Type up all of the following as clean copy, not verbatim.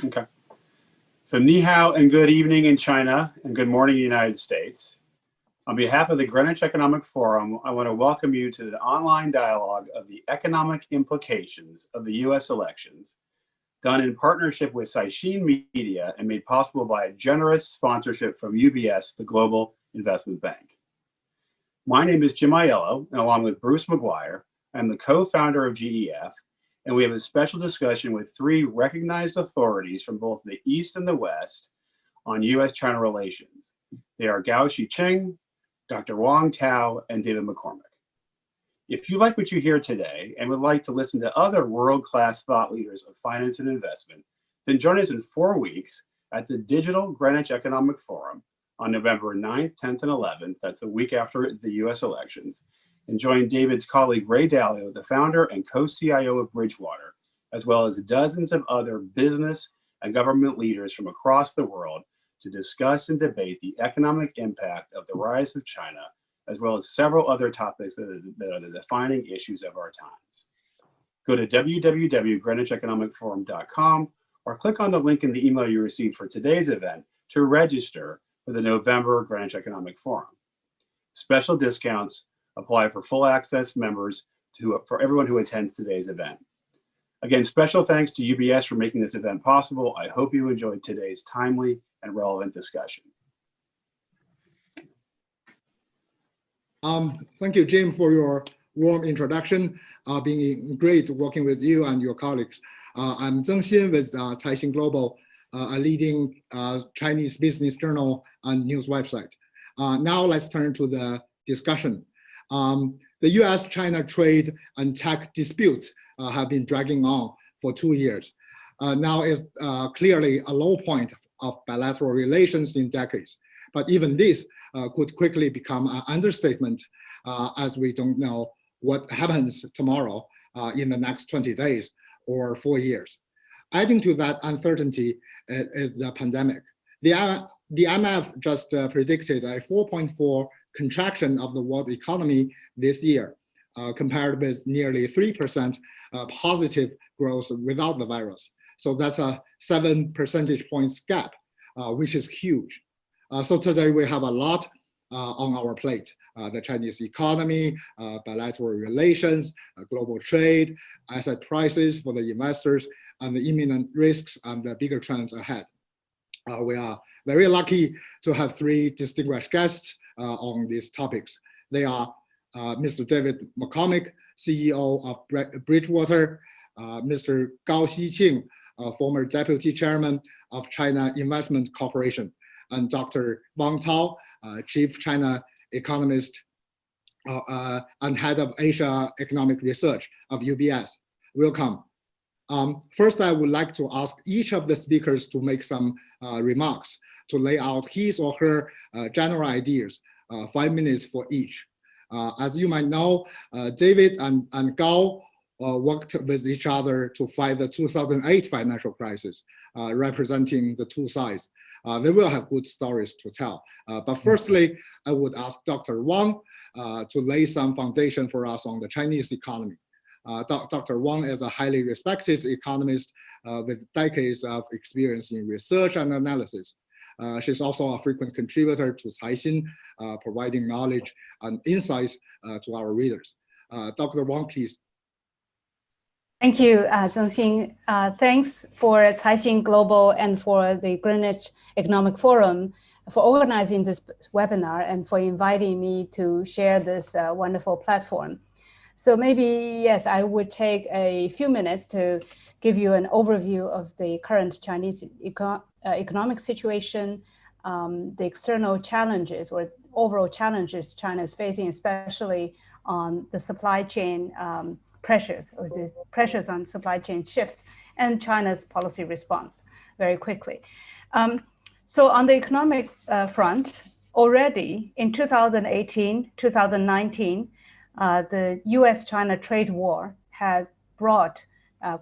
Okay. So ni hao and good evening in China and good morning in the United States. On behalf of the Greenwich Economic Forum, I want to welcome you to the online dialogue of the economic implications of the US elections, done in partnership with Caixin Media and made possible by a generous sponsorship from UBS, the Global Investment Bank. My name is Jim Aiello, and along with Bruce McGuire, I'm the co-founder of GEF, and we have a special discussion with three recognized authorities from both the East and the West on US-China relations. They are Gao Xiqing, Dr. Wang Tao, and David McCormick. If you like what you hear today and would like to listen to other world-class thought leaders of finance and investment, then join us in 4 weeks at the Digital Greenwich Economic Forum on November 9th, 10th, and 11th. That's the week after the US elections. And join David's colleague Ray Dalio, the founder and co-CIO of Bridgewater, as well as dozens of other business and government leaders from across the world to discuss and debate the economic impact of the rise of China, as well as several other topics that are the defining issues of our times. Go to www.greenwicheconomicforum.com or click on the link in the email you received for today's event to register for the November Greenwich Economic Forum. Special discounts apply for full access members for everyone who attends today's event. Again, special thanks to UBS for making this event possible. I hope you enjoyed today's timely and relevant discussion. Thank you, Jim, for your warm introduction. Being great working with you and your colleagues. I'm Zengxin with Caixin Global, a leading Chinese business journal and news website. Now let's turn to the discussion. The US-China trade and tech disputes have been dragging on for 2 years. Now is clearly a low point of bilateral relations in decades. But even this could quickly become an understatement as we don't know what happens tomorrow in the next 20 days or 4 years. Adding to that uncertainty is the pandemic. The IMF just predicted a 4.4 contraction of the world economy this year, compared with nearly 3% positive growth without the virus. So that's a 7 percentage points gap, which is huge. So today we have a lot on our plate. The Chinese economy, bilateral relations, global trade, asset prices for the investors, and the imminent risks and the bigger trends ahead. We are very lucky to have three distinguished guests on these topics. They are Mr. David McCormick, CEO of Bridgewater, Mr. Gao Xiqing, former deputy chairman of China Investment Corporation, and Dr. Wang Tao, chief China economist and head of Asia Economic Research of UBS. Welcome. First, I would like to ask each of the speakers to make some remarks, to lay out his or her general ideas, 5 minutes for each. As you might know, David and Gao worked with each other to fight the 2008 financial crisis, representing the two sides. They will have good stories to tell. But firstly, I would ask Dr. Wang to lay some foundation for us on the Chinese economy. Dr. Wang is a highly respected economist with decades of experience in research and analysis. She's also a frequent contributor to Caixin, providing knowledge and insights to our readers. Dr. Wang, please. Thank you, Zengxin. Thanks for Caixin Global and for the Greenwich Economic Forum for organizing this webinar and for inviting me to share this wonderful platform. So maybe, yes, I would take a few minutes to give you an overview of the current Chinese economic situation, the external challenges or overall challenges China is facing, especially on the supply chain pressures or the pressures on supply chain shifts and China's policy response very quickly. So on the economic front, already in 2018, 2019, the US-China trade war has brought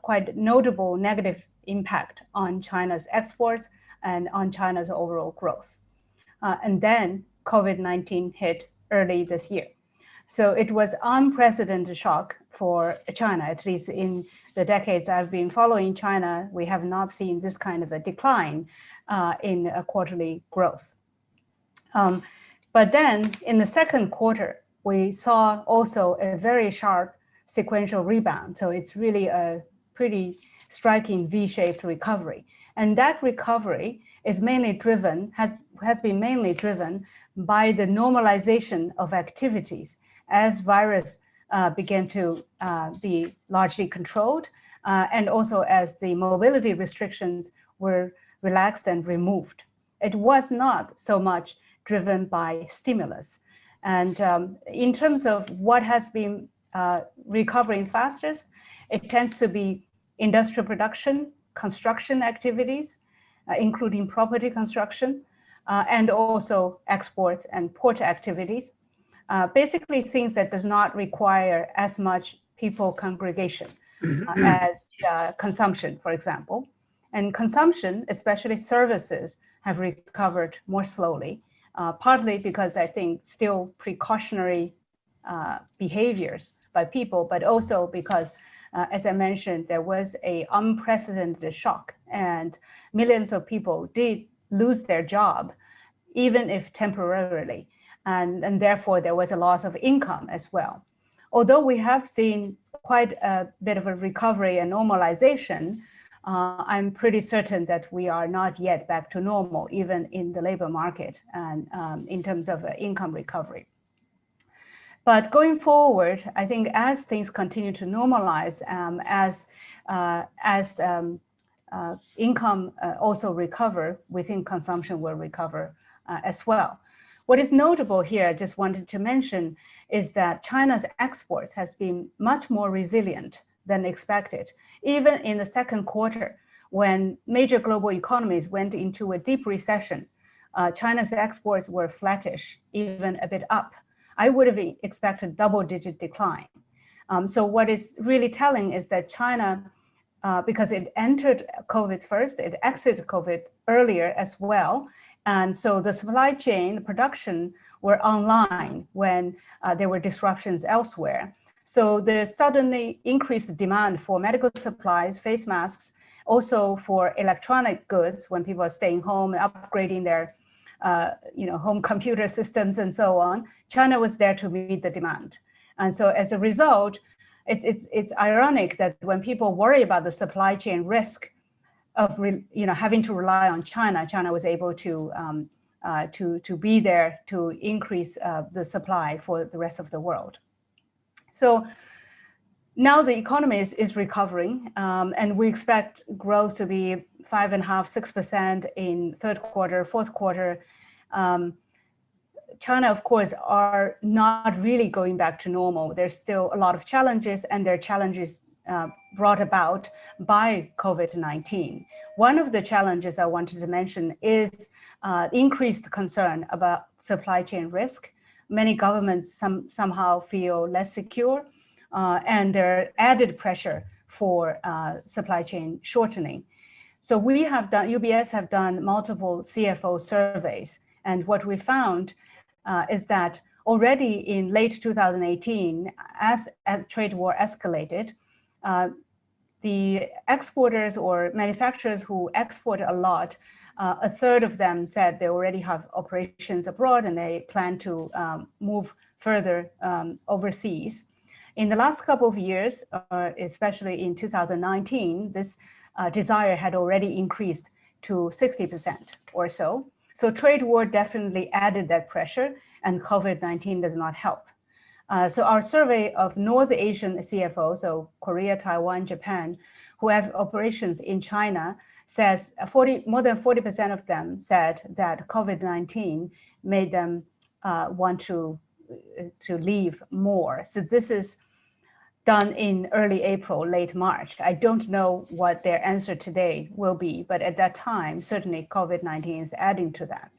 quite notable negative impact on China's exports and on China's overall growth. And then COVID-19 hit early this year. So it was unprecedented shock for China, at least in the decades I've been following China. We have not seen this kind of a decline in quarterly growth. But then in the second quarter, we saw also a very sharp sequential rebound. So it's really a pretty striking V-shaped recovery. And that recovery is mainly driven, has been mainly driven by the normalization of activities as virus began to be largely controlled, and also as the mobility restrictions were relaxed and removed. It was not so much driven by stimulus. And in terms of what has been recovering fastest, it tends to be industrial production, construction activities, including property construction, and also export and port activities. Basically things that does not require as much people congregation as consumption, for example. And consumption, especially services, have recovered more slowly, partly because I think still precautionary behaviors by people, but also because, as I mentioned, there was an unprecedented shock and millions of people did lose their job, even if temporarily. And therefore there was a loss of income as well. Although we have seen quite a bit of a recovery and normalization, I'm pretty certain that we are not yet back to normal, even in the labor market and in terms of income recovery. But going forward, I think as things continue to normalize, as income also recover, we think consumption will recover as well. What is notable here, I just wanted to mention, is that China's exports has been much more resilient than expected. Even in the second quarter, when major global economies went into a deep recession, China's exports were flattish, even a bit up. I would have expected double-digit decline. So what is really telling is that China, because it entered COVID first, it exited COVID earlier as well. And so the supply chain, the production were online when there were disruptions elsewhere. So the suddenly increased demand for medical supplies, face masks, also for electronic goods when people are staying home and upgrading their home computer systems and so on, China was there to meet the demand. And so as a result, it's ironic that when people worry about the supply chain risk of having to rely on China, China was able to be there to increase the supply for the rest of the world. So now the economy is recovering, and we expect growth to be 5.5%, 6% in third quarter, fourth quarter. China, of course, are not really going back to normal. There's still a lot of challenges, and there are challenges brought about by COVID-19. One of the challenges I wanted to mention is increased concern about supply chain risk. Many governments somehow feel less secure, and there are added pressure for supply chain shortening. So we have done, UBS have done multiple CFO surveys, and what we found is that already in late 2018, as trade war escalated, the exporters or manufacturers who export a lot, a third of them said they already have operations abroad and they plan to move further overseas. In the last couple of years, especially in 2019, this desire had already increased to 60% or so. So trade war definitely added that pressure, and COVID-19 does not help. So our survey of North Asian CFOs, so Korea, Taiwan, Japan, who have operations in China, says more than 40% of them said that COVID-19 made them want to leave more. So this is done in early April, late March. I don't know what their answer today will be, but at that time, certainly COVID-19 is adding to that.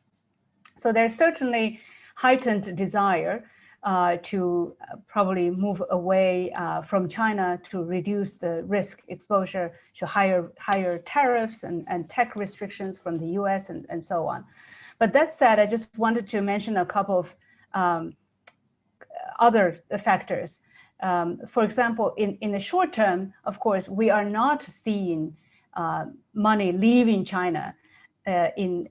So there's certainly heightened desire to probably move away from China to reduce the risk exposure to higher tariffs and tech restrictions from the US and so on. But that said, I just wanted to mention a couple of other factors. For example, in the short term, of course, we are not seeing money leaving China in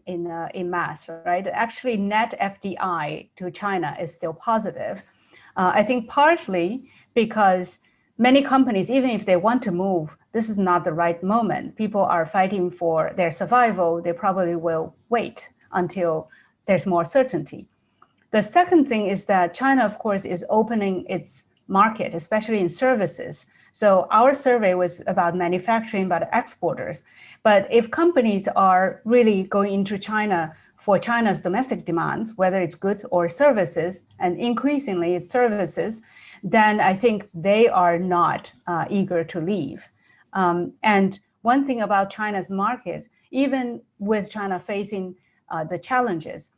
mass, right? Actually, net FDI to China is still positive. I think partly because many companies, even if they want to move, this is not the right moment. People are fighting for their survival. They probably will wait until there's more certainty. The second thing is that China, of course, is opening its market, especially in services. So our survey was about manufacturing, about exporters. But if companies are really going into China for China's domestic demands, whether it's goods or services, and increasingly it's services, then I think they are not eager to leave. And one thing about China's market, even with China facing the challenges,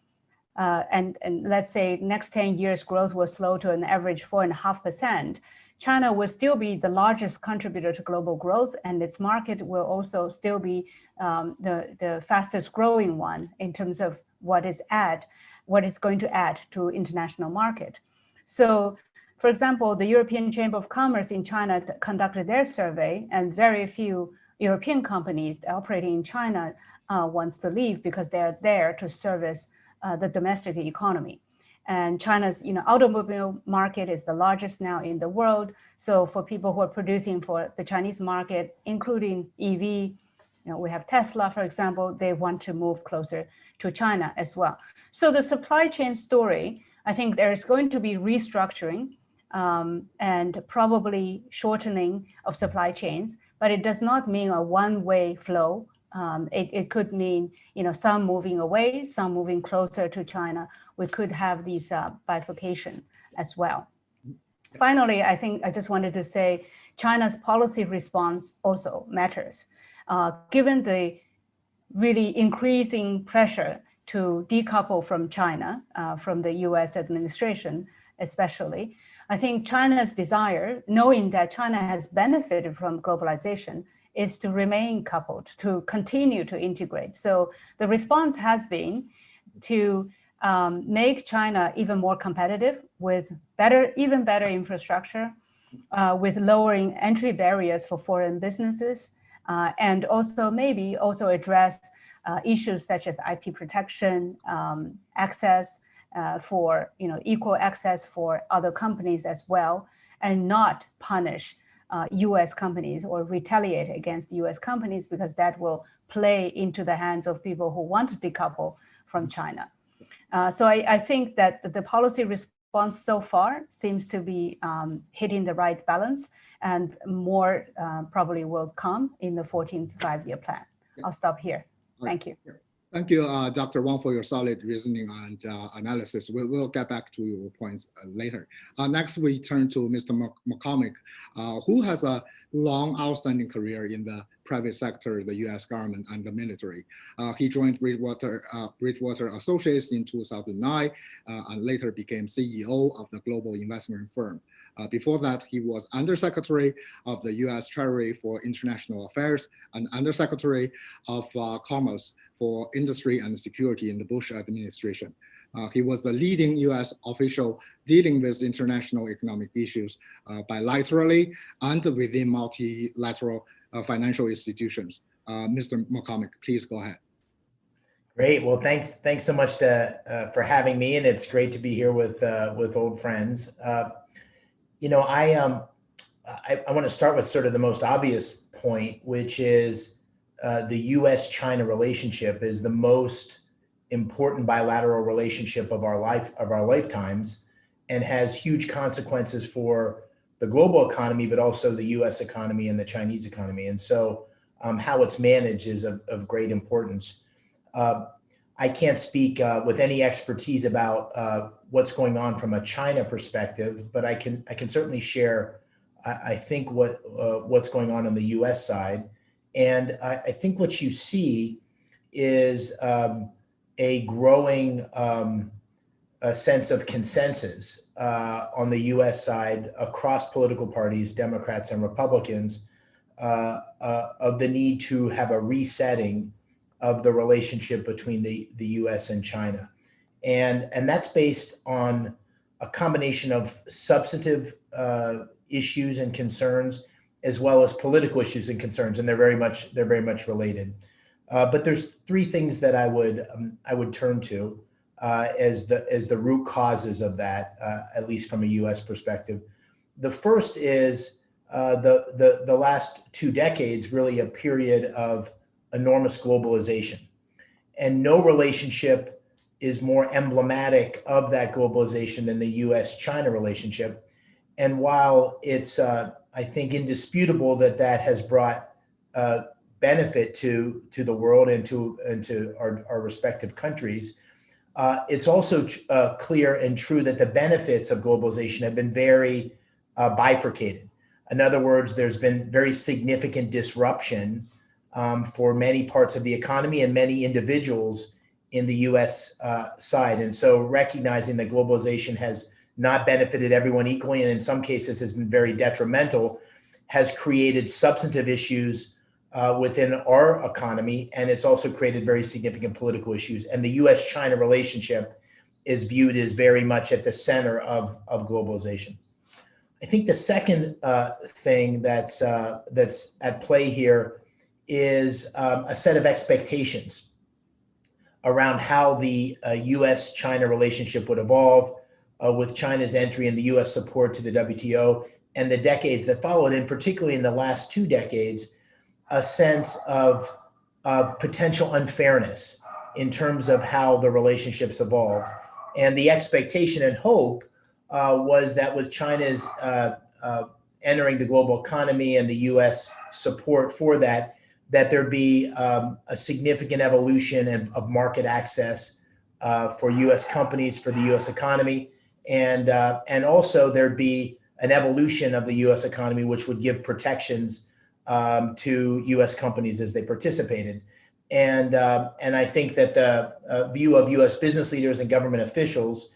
and let's say next 10 years growth will slow to an average 4.5%, China will still be the largest contributor to global growth, and its market will also still be the fastest growing one in terms of what is going to add to international market. So, for example, the European Chamber of Commerce in China conducted their survey, and very few European companies operating in China wants to leave because they are there to service the domestic economy. And China's automobile market is the largest now in the world. So for people who are producing for the Chinese market, including EV, we have Tesla, for example, they want to move closer to China as well. So the supply chain story, I think there is going to be restructuring and probably shortening of supply chains, but it does not mean a one-way flow. It could mean some moving away, some moving closer to China. We could have these bifurcation as well. Finally, I think I just wanted to say China's policy response also matters. Given the really increasing pressure to decouple from China, from the US administration especially, I think China's desire, knowing that China has benefited from globalization, is to remain coupled, to continue to integrate. So the response has been to make China even more competitive with even better infrastructure, with lowering entry barriers for foreign businesses, and also maybe also address issues such as IP protection, access for equal access for other companies as well, and not punish US companies or retaliate against US companies, because that will play into the hands of people who want to decouple from China. So I think that the policy response so far seems to be hitting the right balance, and more probably will come in the 14th five-year plan. I'll stop here. Thank you. Thank you, Dr. Wang, for your solid reasoning and analysis. We'll get back to your points later. Next, we turn to Mr. McCormick, who has a long outstanding career in the private sector, the US government, and the military. He joined Bridgewater Associates in 2009 and later became CEO of the global investment firm. Before that, he was Undersecretary of the US Treasury for International Affairs and Undersecretary of Commerce for Industry and Security in the Bush administration. He was the leading US official dealing with international economic issues bilaterally and within multilateral financial institutions. Mr. McCormick, please go ahead. Great. Well, thanks so much for having me, and it's great to be here with old friends. I want to start with sort of the most obvious point, which is the US-China relationship is the most important bilateral relationship of our lifetimes, and has huge consequences for the global economy, but also the US economy and the Chinese economy. And so how it's managed is of great importance. I can't speak with any expertise about what's going on from a China perspective, but I can certainly share, I think, what's going on the US side. And I think what you see is a growing a sense of consensus on the US side across political parties, Democrats and Republicans, of the need to have a resetting of the relationship between the US and China. And that's based on a combination of substantive issues and concerns, as well as political issues and concerns, and they're very much related. But there's three things that I would turn to as the root causes of that, at least from a U.S. perspective. The first is the last 2 decades, really a period of enormous globalization, and no relationship is more emblematic of that globalization than the U.S.-China relationship. And while it's, I think, indisputable that that has brought benefit to the world and to our respective countries, it's also clear and true that the benefits of globalization have been very bifurcated. In other words, there's been very significant disruption for many parts of the economy and many individuals in the U.S. Side. And so recognizing that globalization has not benefited everyone equally, and in some cases has been very detrimental, has created substantive issues within our economy, and it's also created very significant political issues. And the U.S.-China relationship is viewed as very much at the center of globalization. I think the second thing that's at play here is a set of expectations around how the U.S.-China relationship would evolve with China's entry and the U.S. support to the WTO and the decades that followed, and particularly in the last 2 decades, a sense of potential unfairness in terms of how the relationships evolved. And the expectation and hope was that with China's entering the global economy and the U.S. support for that, that there'd be a significant evolution of market access for U.S. companies, for the U.S. economy, and also there'd be an evolution of the U.S. economy which would give protections to U.S. companies as they participated. And I think that the view of U.S. business leaders and government officials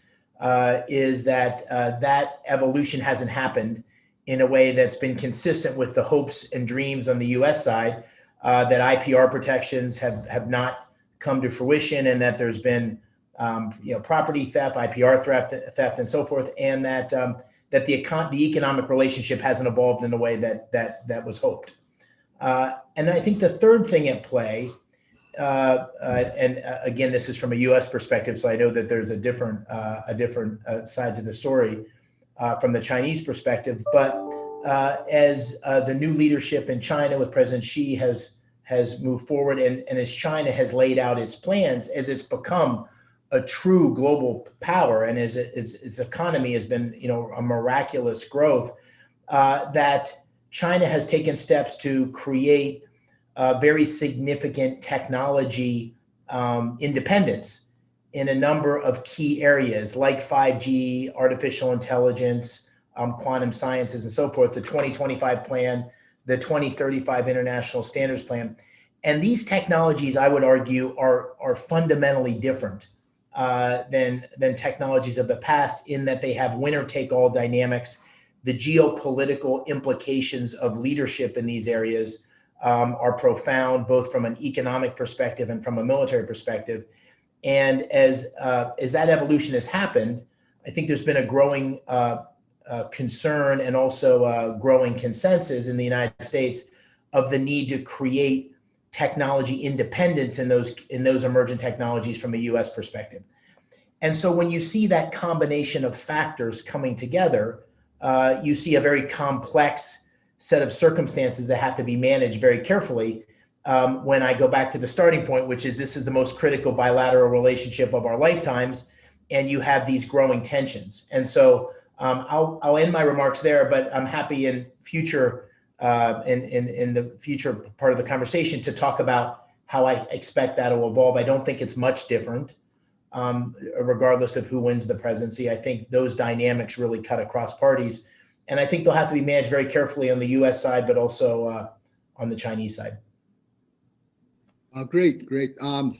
is that that evolution hasn't happened in a way that's been consistent with the hopes and dreams on the U.S. side, that IPR protections have not come to fruition, and that there's been property theft, IPR theft, and so forth, and that the economic relationship hasn't evolved in a way that was hoped. And I think the third thing at play, and again, this is from a U.S. perspective, so I know that there's a different side to the story from the Chinese perspective, but as the new leadership in China with President Xi has moved forward, and as China has laid out its plans, as it's become a true global power, and as its economy has been, a miraculous growth, that China has taken steps to create very significant technology independence in a number of key areas like 5G, artificial intelligence, quantum sciences, and so forth, the 2025 plan, the 2035 International Standards Plan. And these technologies, I would argue, are fundamentally different than technologies of the past, in that they have winner-take-all dynamics. The geopolitical implications of leadership in these areas are profound, both from an economic perspective and from a military perspective. And as that evolution has happened, I think there's been a growing concern and also a growing consensus in the United States of the need to create technology independence in those emergent technologies from a U.S. perspective. And so when you see that combination of factors coming together, you see a very complex set of circumstances that have to be managed very carefully. When I go back to the starting point, which is this is the most critical bilateral relationship of our lifetimes, and you have these growing tensions. And so I'll end my remarks there, but I'm happy in future in the future part of the conversation to talk about how I expect that will evolve. I don't think it's much different, regardless of who wins the presidency. I think those dynamics really cut across parties, and I think they'll have to be managed very carefully on the U.S. side, but also on the Chinese side. Great.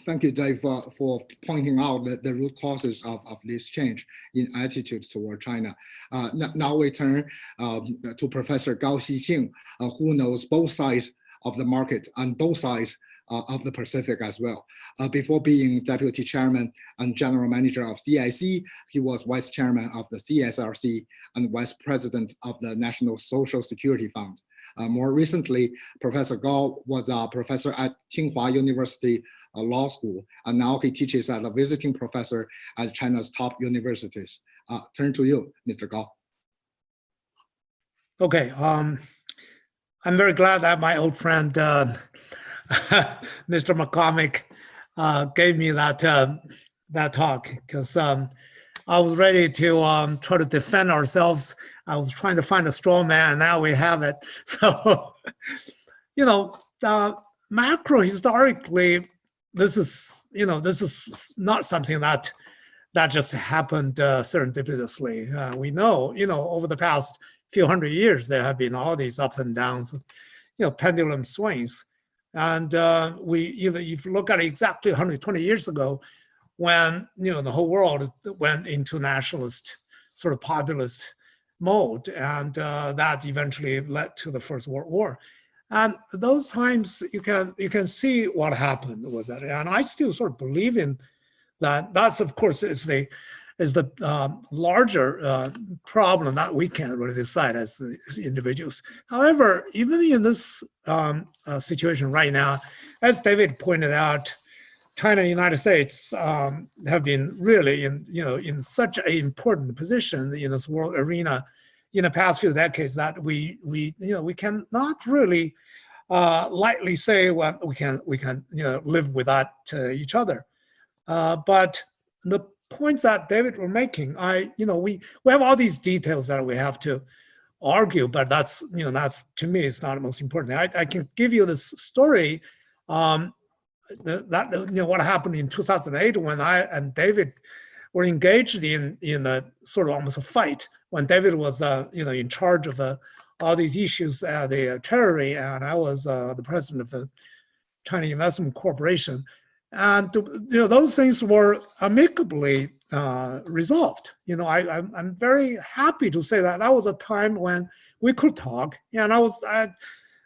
Thank you, Dave, for pointing out the root causes of this change in attitudes toward China. Now we turn to Professor Gao Xiqing, who knows both sides of the market and both sides of the Pacific as well. Before being deputy chairman and general manager of CIC, he was vice chairman of the CSRC and vice president of the National Social Security Fund. More recently, Professor Gao was a professor at Tsinghua University Law School, and now he teaches as a visiting professor at China's top universities. Turn to you, Mr. Gao. Okay, I'm very glad that my old friend, Mr. McCormick, gave me that talk, because I was ready to try to defend ourselves. I was trying to find a straw man, and now we have it. So, macro historically, this is not something that just happened serendipitously. We know, over the past few hundred years, there have been all these ups and downs, pendulum swings. And if you look at it exactly 120 years ago, when the whole world went into nationalist, sort of populist mode, and that eventually led to the First World War. And those times you can see what happened with it. And I still sort of believe in that. That's, of course, is the larger problem that we can't really decide as the individuals. However, even in this situation right now, as David pointed out, China and the United States have been really in such an important position in this world arena in the past few decades that we cannot really lightly say, well, we can live without each other. But the point that David was making, we have all these details that we have to argue, but that's to me, it's not the most important. I can give you this story what happened in 2008 when I and David were engaged in a sort of almost a fight when David was in charge of all these issues, the Treasury, and I was the president of the China Investment Corporation. And those things were amicably resolved. I'm very happy to say that was a time when we could talk. And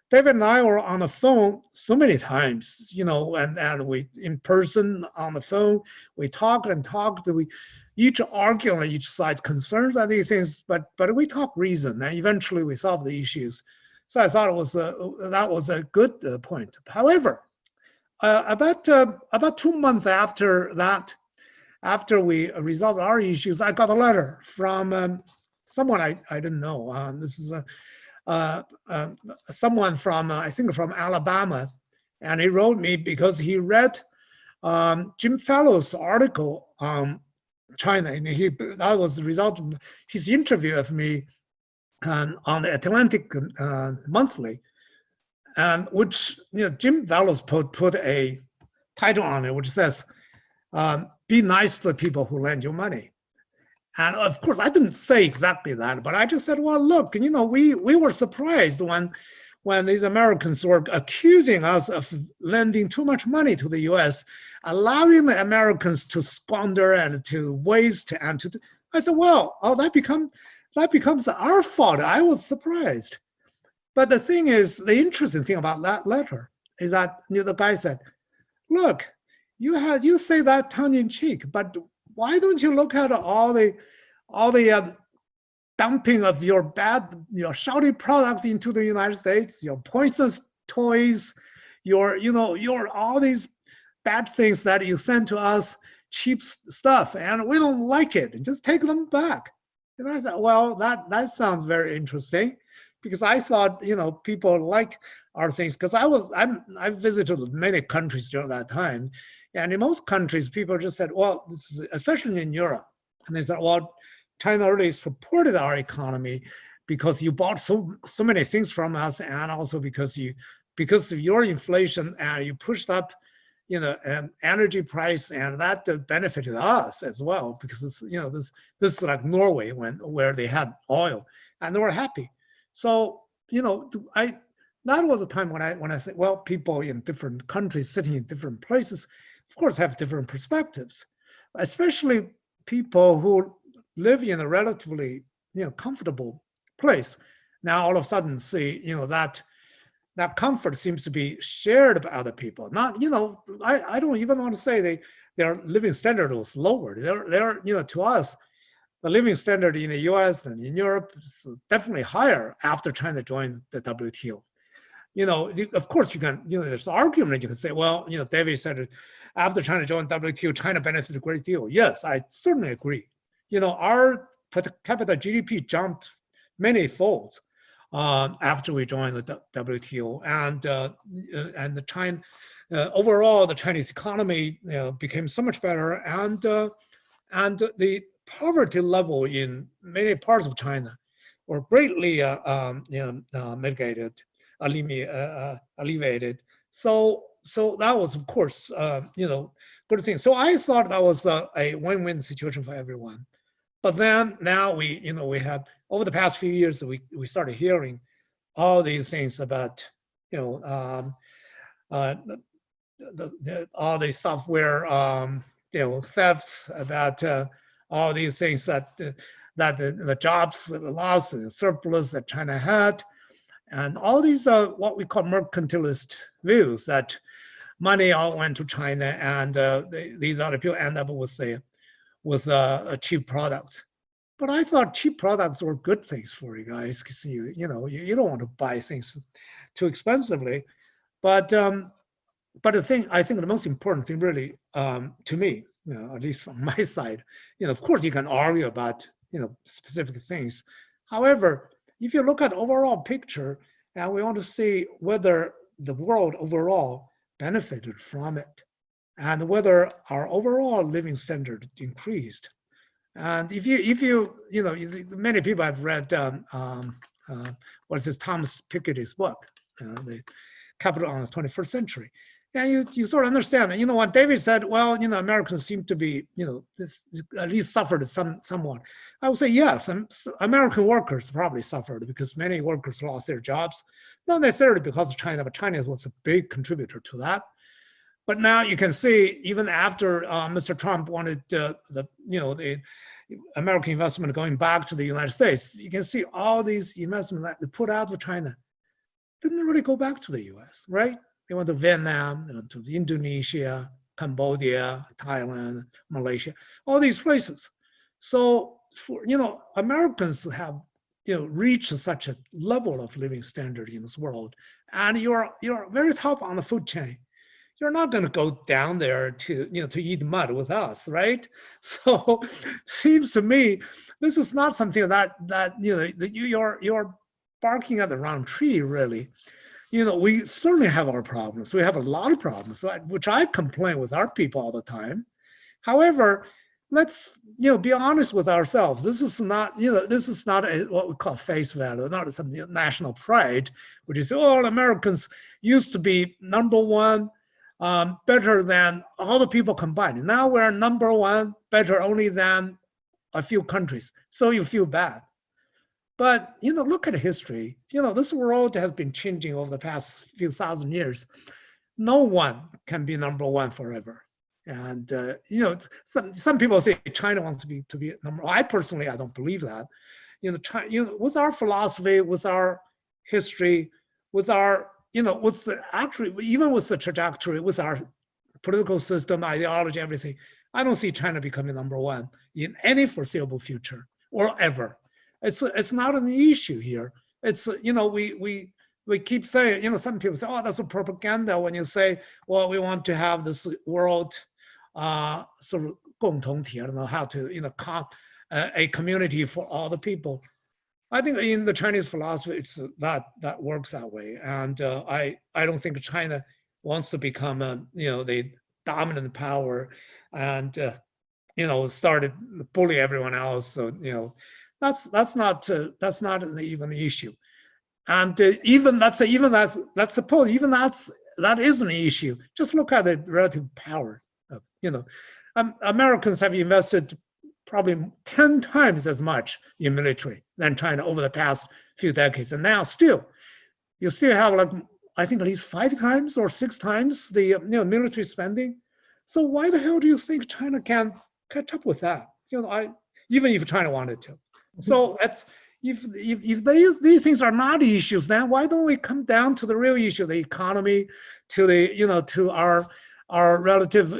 David and I were on the phone so many times, and we in person on the phone, we talked and talked. We each argue on each side's concerns and these things, but we talk reason, and eventually we solve the issues. So I thought that was a good point. However, about 2 months after that, after we resolved our issues, I got a letter from someone I didn't know. This is someone from, I think from Alabama, and he wrote me because he read Jim Fallow's article on China, and that was the result of his interview of me on the Atlantic Monthly, and which Jim Fallows put a title on it, which says, "Be nice to the people who lend you money." And of course, I didn't say exactly that, but I just said, well, look, we were surprised when these Americans were accusing us of lending too much money to the US, allowing the Americans to squander and to waste. And I said, well, that becomes our fault. I was surprised. But the thing is, the interesting thing about that letter is that the guy said, look, you say that tongue in cheek, but why don't you look at all the dumping of your shoddy products into the United States, your poisonous toys, your all these bad things that you send to us, cheap stuff, and we don't like it, and just take them back. And I said, well, that sounds very interesting, because I thought people like our things, because I visited many countries during that time. And in most countries, people just said, well, this is, especially in Europe, and they said, well, China really supported our economy because you bought so many things from us, and also because of your inflation, and you pushed up, energy price, and that benefited us as well, because this is like Norway where they had oil, and they were happy. So that was a time when I think, well, people in different countries sitting in different places, of course, have different perspectives, especially people who live in a relatively, comfortable place. Now, all of a sudden, see, that that comfort seems to be shared by other people. Not, I don't even want to say their living standard was lowered. They're, to us, the living standard in the US and in Europe is definitely higher after China joined the WTO. Of course you can, there's argument you can say, well, David said it, after China joined WTO, China benefited a great deal. Yes, I certainly agree. Our per capita GDP jumped many folds after we joined the WTO, and the China overall the Chinese economy became so much better, and the poverty level in many parts of China were greatly mitigated, alleviated. So that was, of course, good thing. So I thought that was a win-win situation for everyone. But then now we have, over the past few years, we started hearing all these things about, all the software, thefts, about all these things that the jobs, the loss, the surplus that China had, and all these what we call mercantilist views, that money all went to China, and these other people end up with a cheap products. But I thought cheap products were good things for you guys, because you don't want to buy things too expensively. But the thing, I think the most important thing really to me, at least from my side, of course you can argue about specific things. However, if you look at the overall picture, and we want to see whether the world overall benefited from it, and whether our overall living standard increased. And if you many people have read what is this, Thomas Piketty's book, The Capital on the 21st Century. And you sort of understand that, when David said, well, Americans seem to be, this at least suffered somewhat. I would say yes, American workers probably suffered because many workers lost their jobs, not necessarily because of China, but China was a big contributor to that. But now you can see, even after Mr. Trump wanted the American investment going back to the United States, you can see all these investments that they put out of China didn't really go back to the US, right? They went to Vietnam, they went to Indonesia, Cambodia, Thailand, Malaysia, all these places. So for Americans to have reached such a level of living standard in this world, and you're very top on the food chain, you're not going to go down there to eat mud with us, right? So seems to me this is not something that you're barking at the wrong tree, really. We certainly have our problems. We have a lot of problems, which I complain with our people all the time. However, let's be honest with ourselves. This is not what we call face value, not some national pride, which is all Americans used to be number one, better than all the people combined. Now we're number one, better only than a few countries. So you feel bad. But look at history. This world has been changing over the past few thousand years. No one can be number one forever. And some people say China wants to be number one. I personally don't believe that. With our philosophy, with our history, with our even with the trajectory, with our political system, ideology, everything, I don't see China becoming number one in any foreseeable future or ever. It's not an issue here. It's we keep saying, some people say, oh, that's a propaganda when you say, well, we want to have this world sort of 共同体, I don't know how to, a community for all the people. I think in the Chinese philosophy, it's that works that way. And I don't think China wants to become the dominant power and started to bully everyone else. So that's not even an issue. And that is an issue. Just look at the relative powers. Americans have invested probably 10 times as much in military than China over the past few decades. And now you still have I think at least 5 times or 6 times the military spending. So why the hell do you think China can catch up with that? Even if China wanted to. So if these things are not issues, then why don't we come down to the real issue, the economy, to the to our relative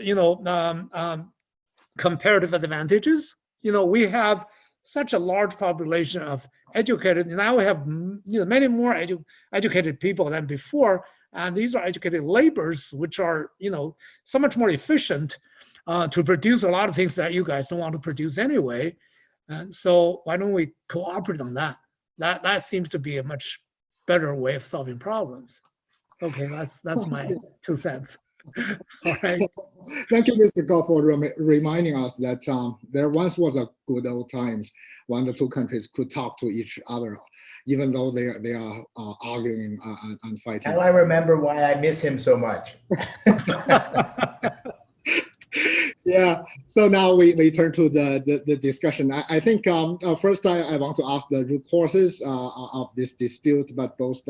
comparative advantages? We have such a large population of educated. Now we have many more educated people than before, and these are educated laborers, which are so much more efficient to produce a lot of things that you guys don't want to produce anyway. And so why don't we cooperate on that? That seems to be a much better way of solving problems. Okay, that's my 2 cents. Right. Thank you, Mr. Gao, for reminding us that there once was a good old times when the two countries could talk to each other, even though they are arguing and fighting. Now I remember why I miss him so much. Yeah, so now we turn to the discussion. I think first I want to ask the root causes of this dispute, but both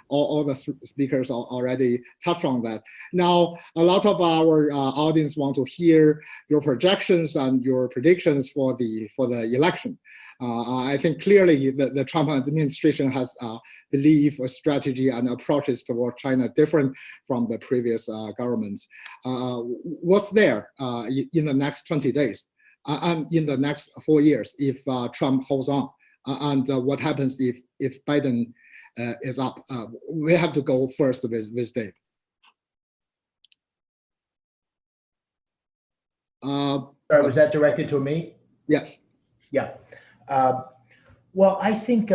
all the speakers already touched on that. Now, a lot of our audience want to hear your projections and your predictions for the election. I think clearly the Trump administration has belief, a strategy, and approaches toward China different from the previous governments. What's there in the next 20 days and in the next 4 years if Trump holds on? And what happens if Biden is up? We have to go first with Dave. Sorry, was that directed to me? Yes. Yeah. Well, I think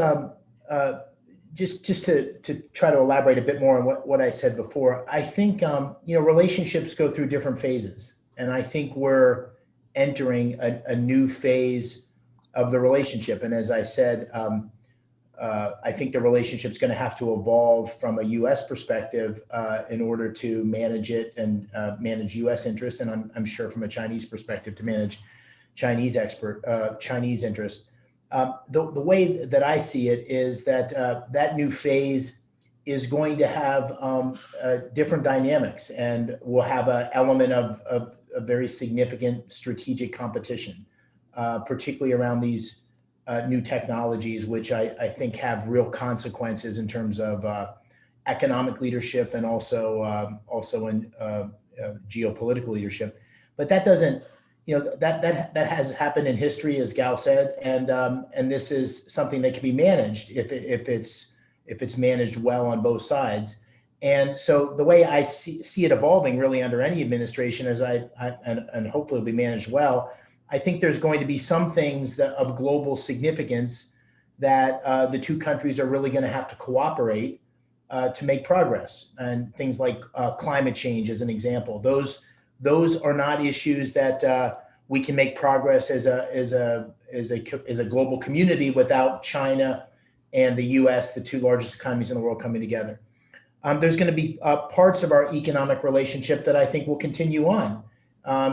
just to try to elaborate a bit more on what I said before, I think relationships go through different phases, and I think we're entering a new phase of the relationship. And as I said, I think the relationship's going to have to evolve from a U.S. perspective in order to manage it and manage U.S. interests, and I'm sure from a Chinese perspective to manage Chinese interests. The way that I see it is that that new phase is going to have different dynamics, and will have an element of a very significant strategic competition, particularly around these new technologies, which I think have real consequences in terms of economic leadership and also in geopolitical leadership. But that doesn't. That has happened in history, as Gao said, and this is something that can be managed if it's managed well on both sides. And so the way I see it evolving really under any administration, and hopefully will be managed well, I think there's going to be some things of global significance that the two countries are really going to have to cooperate to make progress. And things like climate change, as an example, those are not issues that we can make progress as a global community without China and the U.S., the two largest economies in the world, coming together. There's going to be parts of our economic relationship that I think will continue on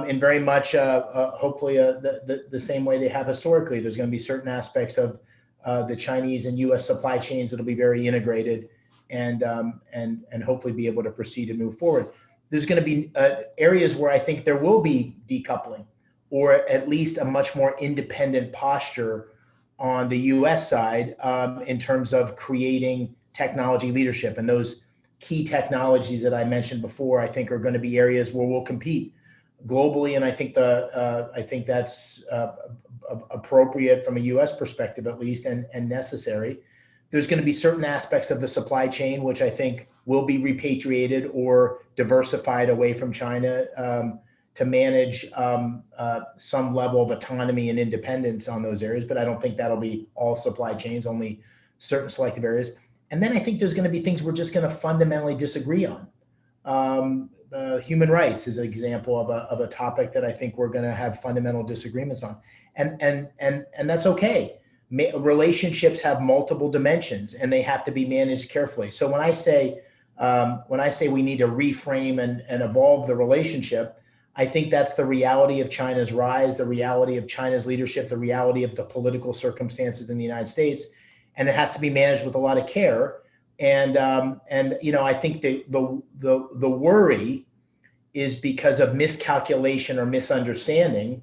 in very much, hopefully, the same way they have historically. There's going to be certain aspects of the Chinese and U.S. supply chains that will be very integrated, and hopefully be able to proceed and move forward. There's going to be areas where I think there will be decoupling, or at least a much more independent posture on the U.S. side in terms of creating technology leadership. And those key technologies that I mentioned before, I think, are going to be areas where we'll compete globally. And I think that's appropriate from a U.S. perspective, at least, and necessary. There's going to be certain aspects of the supply chain which I think will be repatriated or diversified away from China to manage some level of autonomy and independence on those areas. But I don't think that'll be all supply chains, only certain selective areas. And then I think there's going to be things we're just going to fundamentally disagree on. Human rights is an example of a topic that I think we're going to have fundamental disagreements on. And that's okay. Relationships have multiple dimensions, and they have to be managed carefully. So when I say we need to reframe and evolve the relationship, I think that's the reality of China's rise, the reality of China's leadership, the reality of the political circumstances in the United States, and it has to be managed with a lot of care. And I think the worry is because of miscalculation or misunderstanding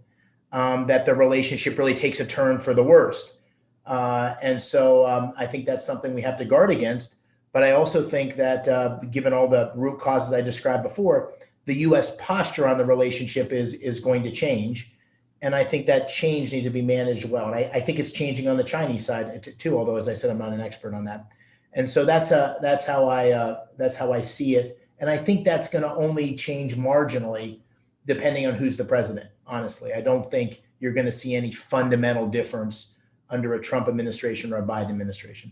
that the relationship really takes a turn for the worst. And so I think that's something we have to guard against. But I also think that given all the root causes I described before, the U.S. posture on the relationship is going to change. And I think that change needs to be managed well. And I think it's changing on the Chinese side too, although, as I said, I'm not an expert on that. And so that's how I see it. And I think that's going to only change marginally depending on who's the president, honestly. I don't think you're going to see any fundamental difference under a Trump administration or a Biden administration.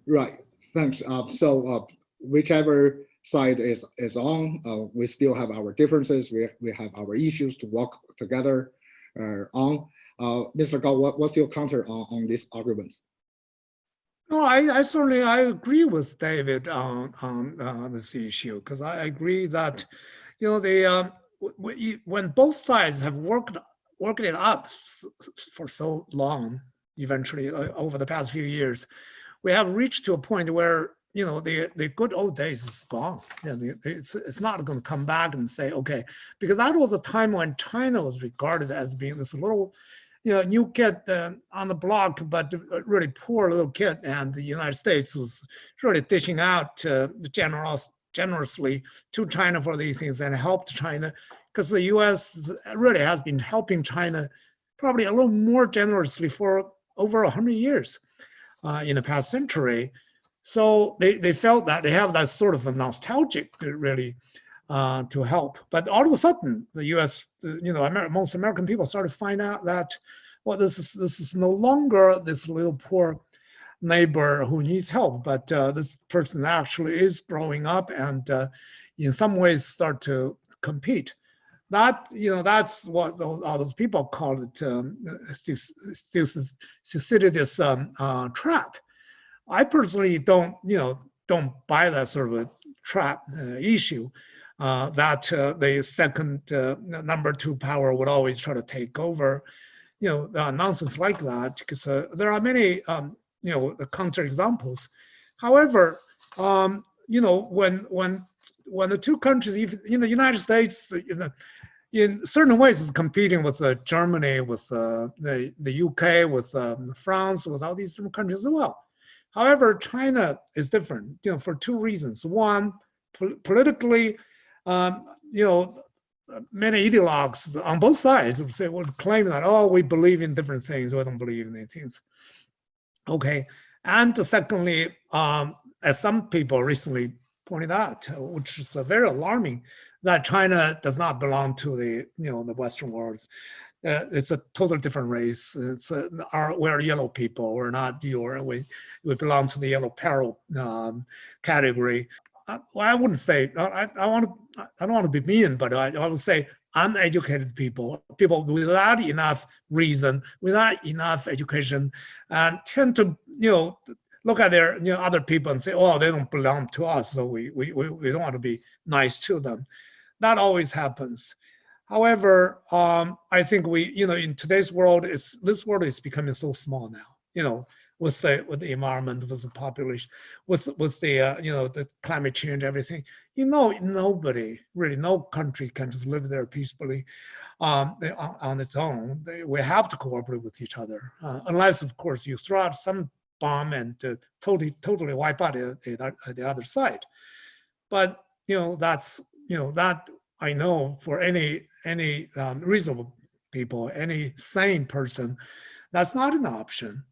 Right. Thanks. So whichever side is on, we still have our differences. We have our issues to work together on. Mr. Gao, what's your counter on this argument? No, I certainly agree with David on this issue, because I agree that, you know, when both sides have worked it up for so long, eventually over the past few years, we have reached to a point where, you know, the good old days is gone. Yeah, it's not going to come back and say, okay, because that was a time when China was regarded as being this little, you know, new kid on the block, but really poor little kid, and the United States was really dishing out generously to China for these things and helped China, because the U.S. really has been helping China probably a little more generously for over 100 years in the past century. So they felt that they have that sort of a nostalgic really to help. But all of a sudden, the U.S., you know, most American people started to find out that, well, this is no longer this little poor neighbor who needs help, but this person actually is growing up and in some ways start to compete. That, you know, that's what all those people call it, Thucydides trap. I personally don't buy that sort of a trap issue that the second number two power would always try to take over, you know, nonsense like that, because there are many, you know, the counter examples. However, you know, when the two countries, in the United States, in certain ways, is competing with Germany, with the UK, with France, with all these different countries as well. However, China is different, you know, for two reasons. One, politically, you know, many ideologues on both sides would claim that, oh, we believe in different things, we don't believe in these things. Okay, and secondly, as some people recently pointed out, which is very alarming, that China does not belong to the, you know, the Western world. It's a totally different race. We're yellow people. We're not we belong to the yellow peril category. Well, I wouldn't say, I don't want to be mean, but I would say uneducated people without enough reason, without enough education, and tend to, you know, look at their, you know, other people and say, oh, they don't belong to us, so we don't want to be nice to them. That always happens. However, I think you know, in today's world, this world is becoming so small now, you know, with the environment, with the population, with the you know, the climate change, everything. You know, nobody, really, no country can just live there peacefully on its own. We have to cooperate with each other, unless, of course, you throw out some bomb and totally wipe out the other side. But you know, that's, you know, that I know for any reasonable people, any sane person, that's not an option.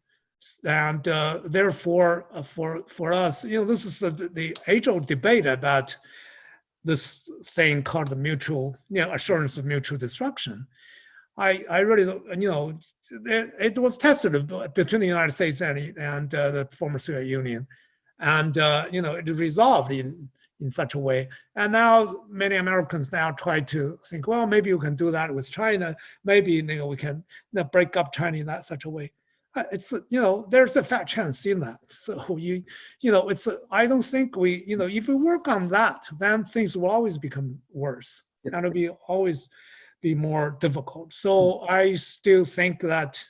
And therefore, for us, you know, this is the age-old debate about this thing called the mutual, you know, assurance of mutual destruction. I really, you know, it was tested between the United States and the former Soviet Union, and you know, it resolved in such a way. And now many Americans now try to think, well, maybe we can do that with China. Maybe, you know, we can, you know, break up China in such a way. It's, you know, there's a fat chance in that. So you know, I don't think you know, if we work on that, then things will always become worse, and it'll always be more difficult. So I still think that,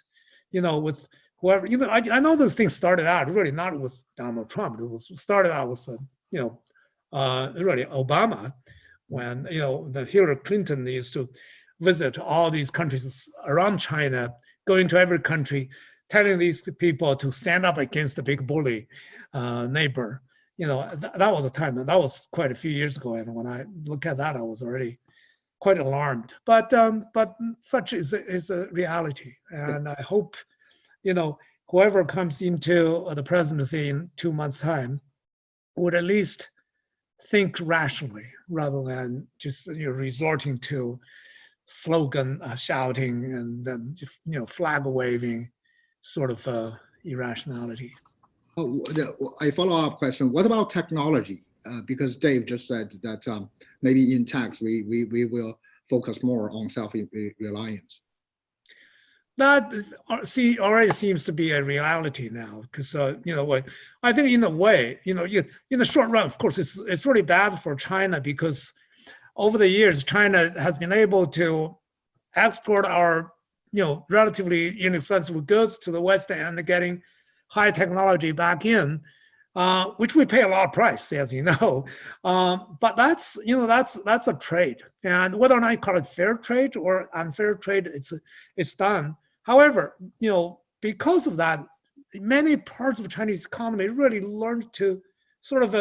you know, with whoever, you know, I know this thing started out really not with Donald Trump. It started out with, you know, really Obama, when, you know, the Hillary Clinton used to visit all these countries around China, go into every country, telling these people to stand up against the big bully neighbor. That was a time, and that was quite a few years ago. And when I look at that, I was already quite alarmed. But such is a reality, and I hope whoever comes into the presidency in 2 months' time would at least think rationally rather than just resorting to slogan shouting and then flag waving sort of irrationality. A follow-up question: what about technology? Because Dave just said that maybe in tax we will focus more on self-reliance. That already seems to be a reality now, because I think in a way, in the short run, of course, it's really bad for China, because over the years China has been able to export our relatively inexpensive goods to the West and getting high technology back in, which we pay a lot of price, as you know. But that's a trade, and whether or not you call it fair trade or unfair trade, it's done. However, because of that, many parts of the Chinese economy really learned to sort of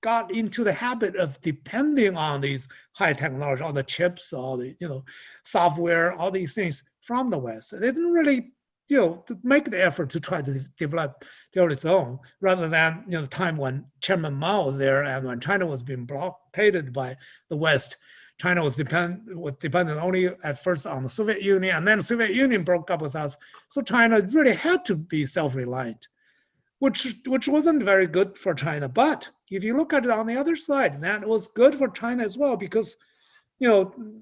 got into the habit of depending on these high technology, all the chips, all the software, all these things from the West. They didn't really to make the effort to try to develop its own, rather than the time when Chairman Mao was there and when China was being blockaded by the West. China was dependent only at first on the Soviet Union, and then the Soviet Union broke up with us. So China really had to be self-reliant, which wasn't very good for China. But if you look at it on the other side, that was good for China as well, because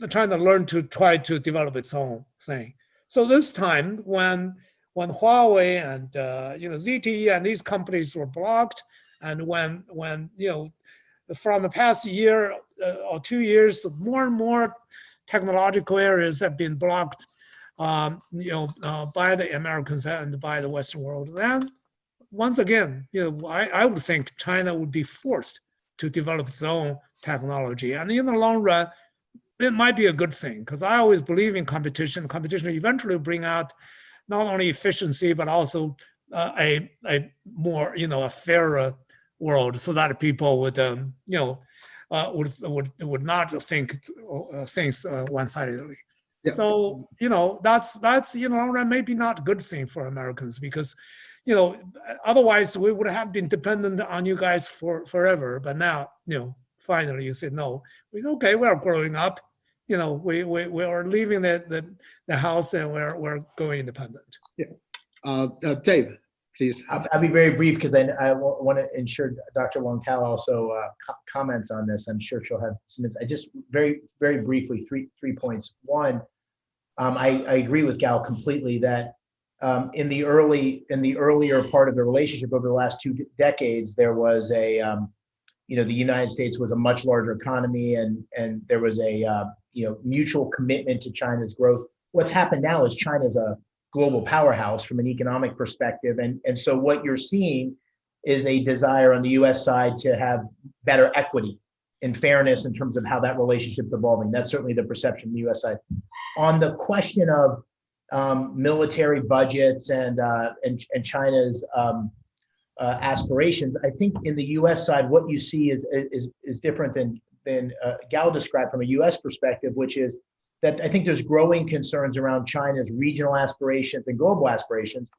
China learned to try to develop its own thing. So this time, when Huawei and ZTE and these companies were blocked, and when from the past year or 2 years, more and more technological areas have been blocked, by the Americans and by the Western world. Then, once again, I would think China would be forced to develop its own technology, and in the long run, it might be a good thing, because I always believe in competition. Competition eventually will bring out not only efficiency but also a more a fairer world, so that people would would not think things one-sidedly. Yeah. So that's in the long run maybe not a good thing for Americans, because otherwise we would have been dependent on you guys forever. But now finally you said no. Okay, we're growing up. We are leaving the house and we're going independent. Yeah. Dave, please. I'll be very brief, because I want to ensure Dr. Wang Tao also comments on this. I'm sure she'll have some. I just very, very briefly, three points. One, I agree with Gao completely that in the earlier part of the relationship over the last 2 decades, there was the United States was a much larger economy, and there was a mutual commitment to China's growth. What's happened now is China's a global powerhouse from an economic perspective, and so what you're seeing is a desire on the U.S. side to have better equity and fairness in terms of how that relationship's evolving. That's certainly the perception on the U.S. side. On the question of military budgets and China's aspirations, I think in the U.S. side, what you see is different than Gao described from a U.S. perspective, which is that I think there's growing concerns around China's regional aspirations and global aspirations,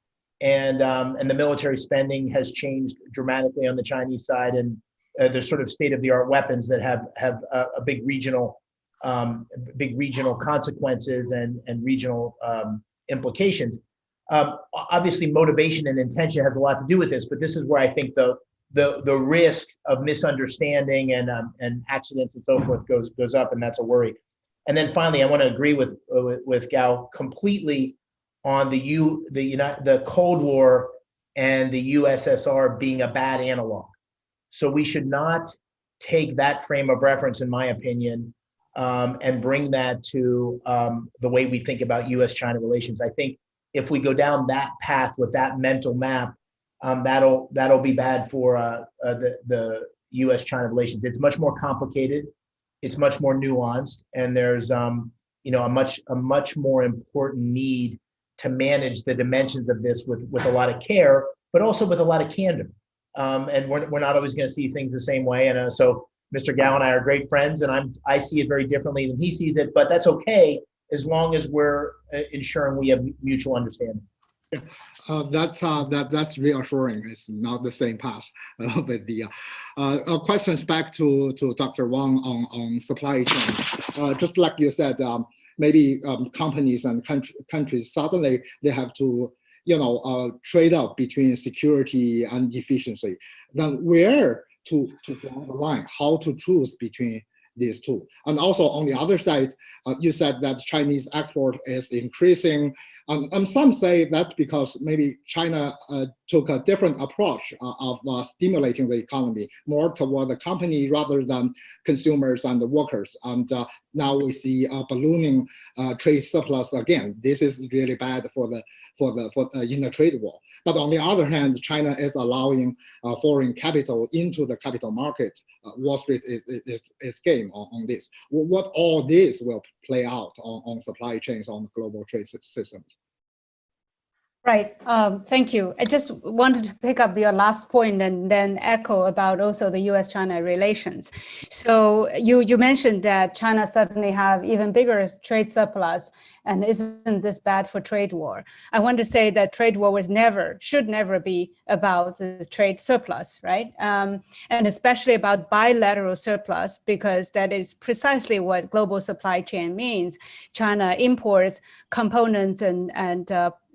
and the military spending has changed dramatically on the Chinese side, and there's sort of state-of-the-art weapons that have a big regional consequences and regional implications. Obviously, motivation and intention has a lot to do with this, but this is where I think the risk of misunderstanding and accidents and so forth goes up, and that's a worry. And then finally, I want to agree with Gao completely on the Cold War and the USSR being a bad analog. So we should not take that frame of reference, in my opinion, and bring that to the way we think about U.S.-China relations. I think if we go down that path with that mental map, that'll be bad for the U.S.-China relations. It's much more complicated, it's much more nuanced, and there's a much more important need to manage the dimensions of this with a lot of care, but also with a lot of candor. And we're not always going to see things the same way. And so Mr. Gao and I are great friends, and I see it very differently than he sees it, but that's okay as long as we're ensuring we have mutual understanding. That's reassuring. It's not the same path with the questions back to Dr. Wang on supply chain. Just like you said, maybe companies and countries suddenly they have to trade off between security and efficiency. Then where to draw the line? How to choose between these two? And also on the other side, you said that Chinese export is increasing. And some say that's because maybe China took a different approach of stimulating the economy, more toward the company rather than consumers and the workers. And now we see a ballooning trade surplus again. This is really bad for the in the trade war. But on the other hand, China is allowing foreign capital into the capital market. Wall Street is game on this. What all this will play out on supply chains, on global trade systems. Right. Thank you. I just wanted to pick up your last point and then echo about also the U.S.-China relations. So you mentioned that China suddenly have even bigger trade surplus, and isn't this bad for trade war? I want to say that trade war should never be about the trade surplus, right? And especially about bilateral surplus, because that is precisely what global supply chain means. China imports components and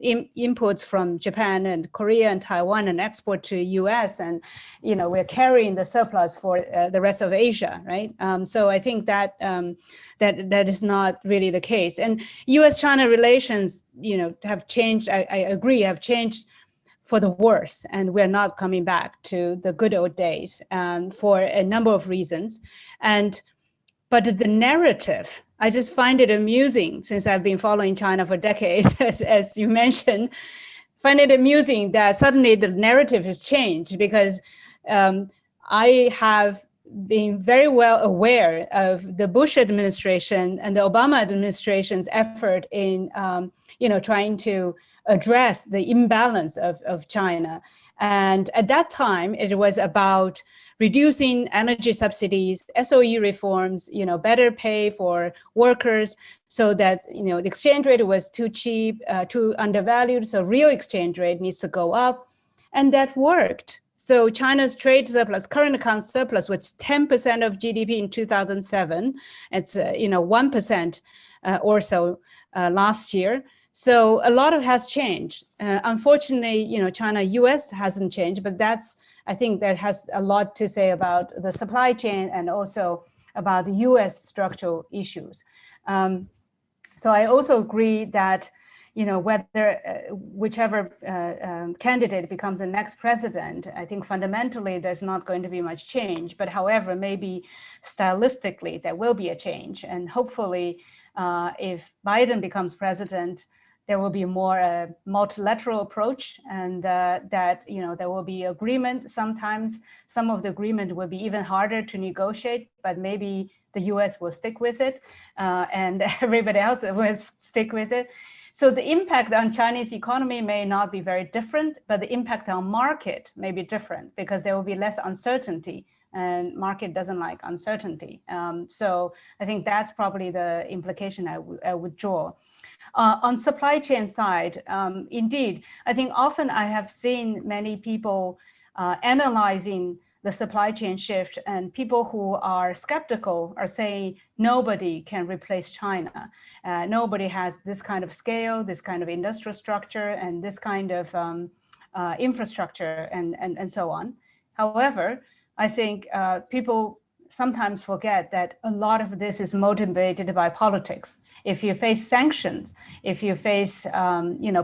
inputs from Japan and Korea and Taiwan and export to US, and we're carrying the surplus for the rest of Asia, right? So I think that that is not really the case. And US-China relations, have changed. I agree, have changed for the worse, and we're not coming back to the good old days for a number of reasons. But the narrative, I just find it amusing, since I've been following China for decades, as you mentioned, find it amusing that suddenly the narrative has changed, because I have been very well aware of the Bush administration and the Obama administration's effort in trying to address the imbalance of China. And at that time, it was about reducing energy subsidies, SOE reforms, better pay for workers, so that the exchange rate was too cheap, too undervalued. So real exchange rate needs to go up, and that worked. So China's trade surplus, current account surplus, was 10% of GDP in 2007. It's 1% or so last year. So a lot has changed. Unfortunately, China-US hasn't changed, but I think that has a lot to say about the supply chain and also about the US structural issues. So I also agree that, whichever candidate becomes the next president, I think fundamentally there's not going to be much change. But however, maybe stylistically there will be a change. And hopefully, if Biden becomes president, there will be more multilateral approach, and that there will be agreement. Sometimes some of the agreement will be even harder to negotiate, but maybe the US will stick with it, and everybody else will stick with it. So the impact on Chinese economy may not be very different, but the impact on market may be different, because there will be less uncertainty, and market doesn't like uncertainty. So I think that's probably the implication I would draw. On supply chain side, indeed, I think often I have seen many people analyzing the supply chain shift, and people who are skeptical are saying nobody can replace China. Nobody has this kind of scale, this kind of industrial structure, and this kind of infrastructure, and so on. However, I think people sometimes forget that a lot of this is motivated by politics. If you face sanctions, if you face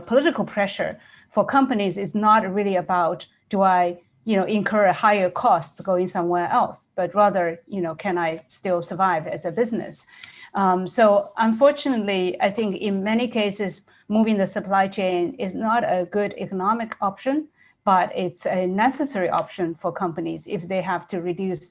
political pressure for companies, it's not really about, do I incur a higher cost going somewhere else, but rather, can I still survive as a business? So unfortunately, I think in many cases, moving the supply chain is not a good economic option, but it's a necessary option for companies if they have to reduce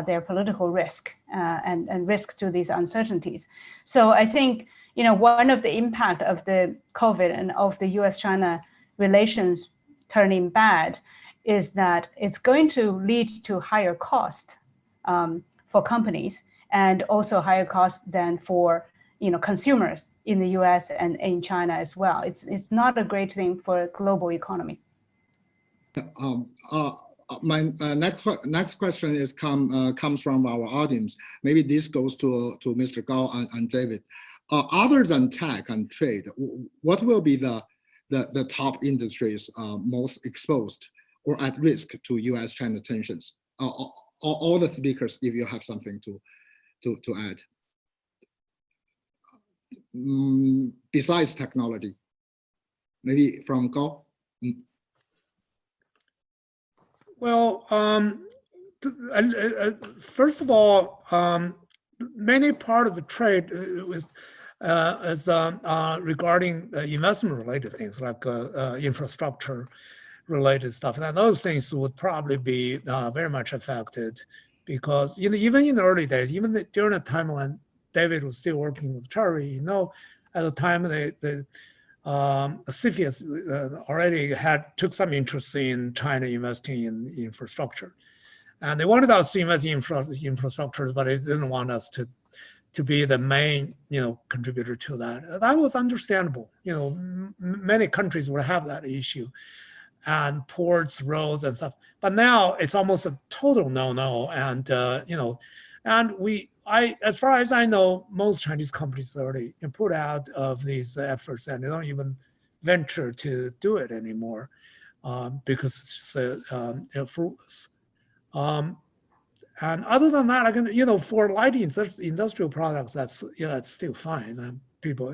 their political risk and risk to these uncertainties. So I think, one of the impact of the COVID and of the U.S.-China relations turning bad is that it's going to lead to higher cost for companies, and also higher cost than for consumers in the U.S. and in China as well. It's not a great thing for global economy. My next question is comes from our audience. Maybe this goes to Mr. Gao and David. Other than tech and trade, what will be the top industries most exposed or at risk to U.S.-China tensions? All the speakers, if you have something to add. Besides technology, maybe from Gao. Well, first of all, many part of the trade is regarding investment-related things like infrastructure-related stuff. And those things would probably be very much affected because even in the early days, even during the time when David was still working with Cherry, at the time the CFIUS already took some interest in China investing in infrastructure. And they wanted us to invest in infrastructures, but they didn't want us to be the main, contributor to that. That was understandable. Many countries would have that issue, and ports, roads, and stuff. But now it's almost a total no-no. And as far as I know, most Chinese companies already put out of these efforts, and they don't even venture to do it anymore because it's fruitless. And other than that, I can, for lighting industrial products, that's still fine. People,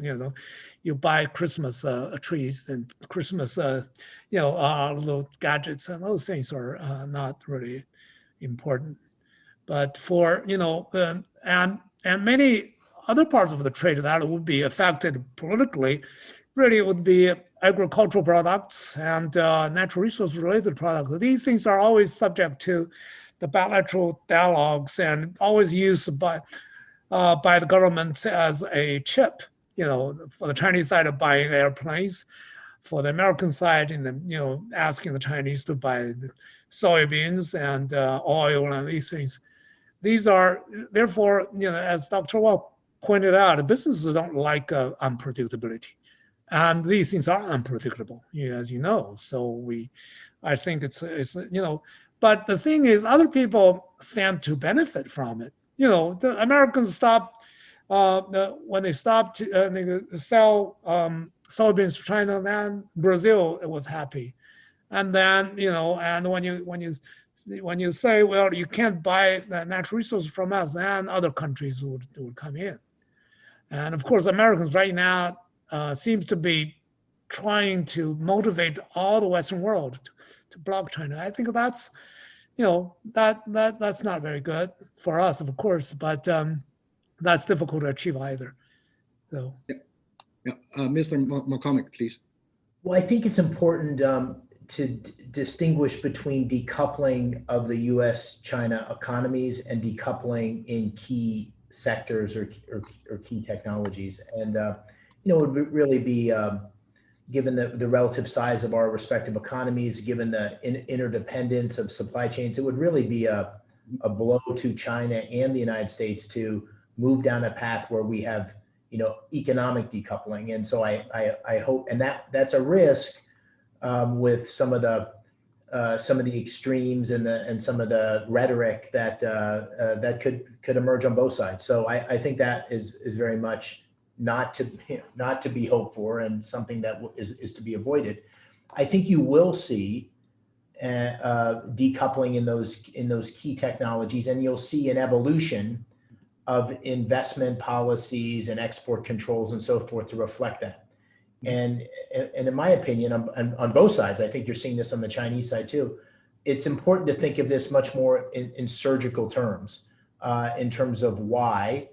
you buy Christmas trees and Christmas, little gadgets, and those things are not really important. But for, and many other parts of the trade that would be affected politically, really it would be agricultural products and natural resource related products. These things are always subject to the bilateral dialogues and always used by the government as a chip, for the Chinese side of buying airplanes, for the American side, asking the Chinese to buy the soybeans and oil and these things. These are, therefore, as Dr. Wang pointed out, businesses don't like unpredictability. And these things are unpredictable, as you know. So I think it's but the thing is, other people stand to benefit from it. The Americans stopped, when they stopped sell soybeans to China, then Brazil was happy. And then, and when you say, well, you can't buy the natural resources from us, then other countries would come in. And of course, Americans right now seems to be trying to motivate all the Western world to block China. I think that's, that's not very good for us, of course, but that's difficult to achieve either. So, Mr. McCormick, please. Well, I think it's important to distinguish between decoupling of the U.S.-China economies and decoupling in key sectors or key technologies. And, it would really be, given the relative size of our respective economies, given the interdependence of supply chains, it would really be a blow to China and the United States to move down a path where we have, economic decoupling. And so I hope, and that's a risk with some of the extremes and some of the rhetoric that could emerge on both sides. So I think that is very much not to be hoped for, and something that is to be avoided. I think you will see decoupling in those key technologies, and you'll see an evolution of investment policies and export controls and so forth to reflect that. And in my opinion, on both sides, I think you're seeing this on the Chinese side too. It's important to think of this much more in surgical terms, in terms of why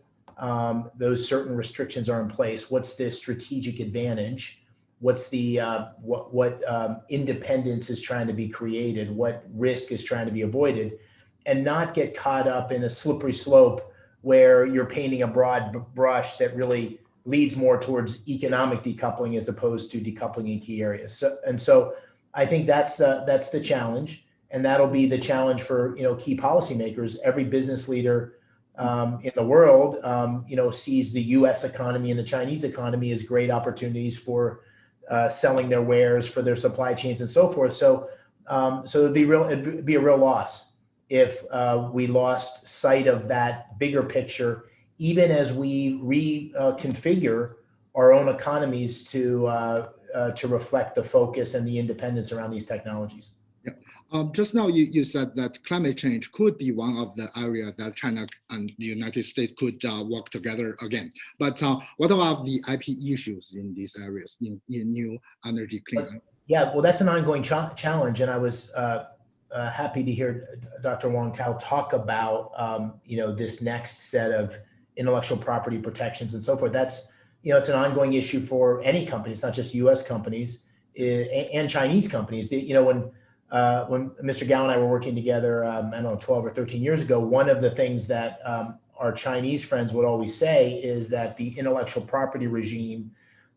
those certain restrictions are in place. What's the strategic advantage? What's the what independence is trying to be created? What risk is trying to be avoided? And not get caught up in a slippery slope where you're painting a broad brush that really leads more towards economic decoupling as opposed to decoupling in key areas. So I think that's the challenge, and that'll be the challenge for key policymakers. Every business leader in the world sees the U.S. economy and the Chinese economy as great opportunities for selling their wares, for their supply chains, and so forth. So it'd be a real loss if we lost sight of that bigger picture, even as we reconfigure our own economies to reflect the focus and the independence around these technologies. Yeah. Just now you said that climate change could be one of the areas that China and the United States could work together again. But what about the IP issues in these areas, in new energy clean? Yeah, well, that's an ongoing challenge, and I was happy to hear Dr. Wang Tao talk about this next set of intellectual property protections and so forth. That's it's an ongoing issue for any company. It's not just U.S. companies and Chinese companies. When Mr. Gao and I were working together, I don't know, 12 or 13 years ago, one of the things that our Chinese friends would always say is that the intellectual property regime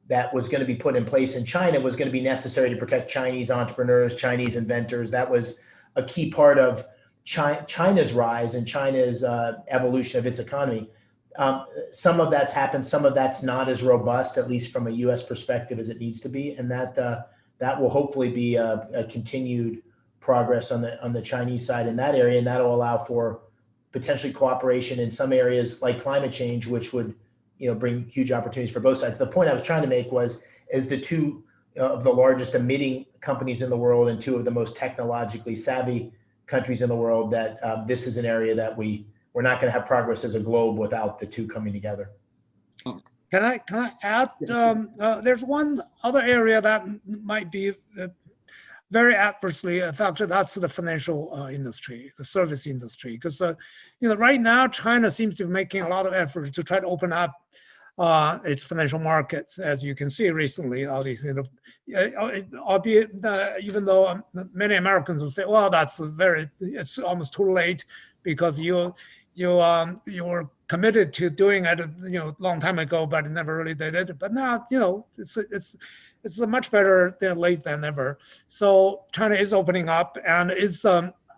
that was going to be put in place in China was going to be necessary to protect Chinese entrepreneurs, Chinese inventors. That was a key part of China's rise and China's evolution of its economy. Some of that's happened, some of that's not as robust, at least from a U.S. perspective, as it needs to be, and that will hopefully be a continued progress on the Chinese side in that area, and that'll allow for potentially cooperation in some areas like climate change, which would bring huge opportunities for both sides. The point I was trying to make was, as the two of the largest emitting companies in the world and two of the most technologically savvy countries in the world, that this is an area that we're not going to have progress as a globe without the two coming together. Can I add? There's one other area that might be very adversely affected. That's the financial industry, the service industry, because right now China seems to be making a lot of efforts to try to open up its financial markets, as you can see recently. All these, albeit even though many Americans will say, "Well, it's almost too late because you were committed to doing it, long time ago, but never really did it." But now, it's a much better late than never. So China is opening up and is